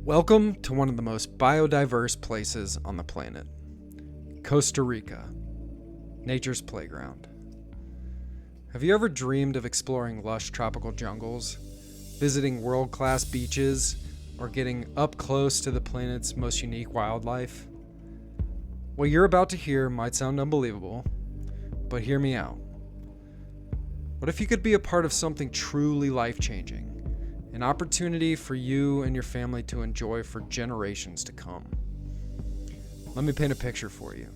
Welcome to one of the most biodiverse places on the planet, Costa Rica, nature's playground. Have you ever dreamed of exploring lush tropical jungles, visiting world-class beaches, or getting up close to the planet's most unique wildlife? What you're about to hear might sound unbelievable, but hear me out. What if you could be a part of something truly life-changing? An opportunity for you and your family to enjoy for generations to come. Let me paint a picture for you.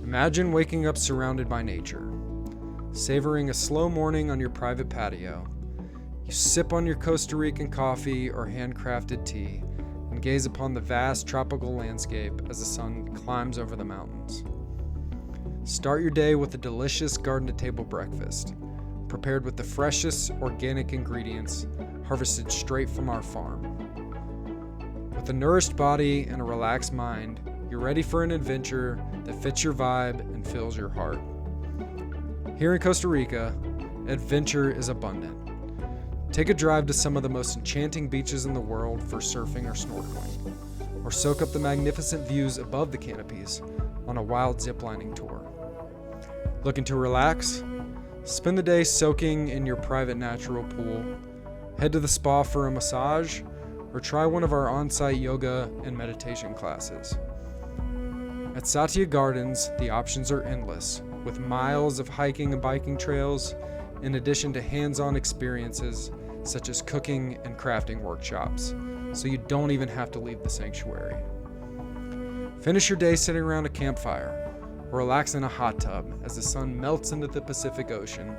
Imagine waking up surrounded by nature, savoring a slow morning on your private patio. You sip on your Costa Rican coffee or handcrafted tea and gaze upon the vast tropical landscape as the sun climbs over the mountains. Start your day with a delicious garden-to-table breakfast, prepared with the freshest organic ingredients harvested straight from our farm. With a nourished body and a relaxed mind, you're ready for an adventure that fits your vibe and fills your heart. Here in Costa Rica, adventure is abundant. Take a drive to some of the most enchanting beaches in the world for surfing or snorkeling, or soak up the magnificent views above the canopies on a wild ziplining tour. Looking to relax? Spend the day soaking in your private natural pool, head to the spa for a massage, or try one of our on-site yoga and meditation classes. At Satya Gardens, the options are endless, with miles of hiking and biking trails, in addition to hands-on experiences such as cooking and crafting workshops, so you don't even have to leave the sanctuary. Finish your day sitting around a campfire, or relax in a hot tub as the sun melts into the Pacific Ocean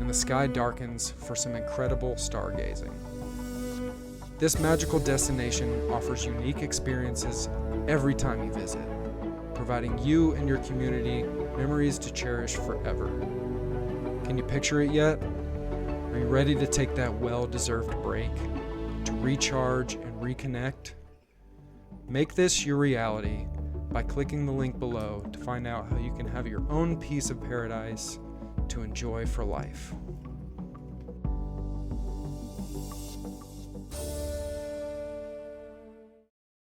and the sky darkens for some incredible stargazing. This magical destination offers unique experiences every time you visit, providing you and your community memories to cherish forever. Can you picture it yet? Are you ready to take that well-deserved break, to recharge and reconnect? Make this your reality by clicking the link below to find out how you can have your own piece of paradise to enjoy for life.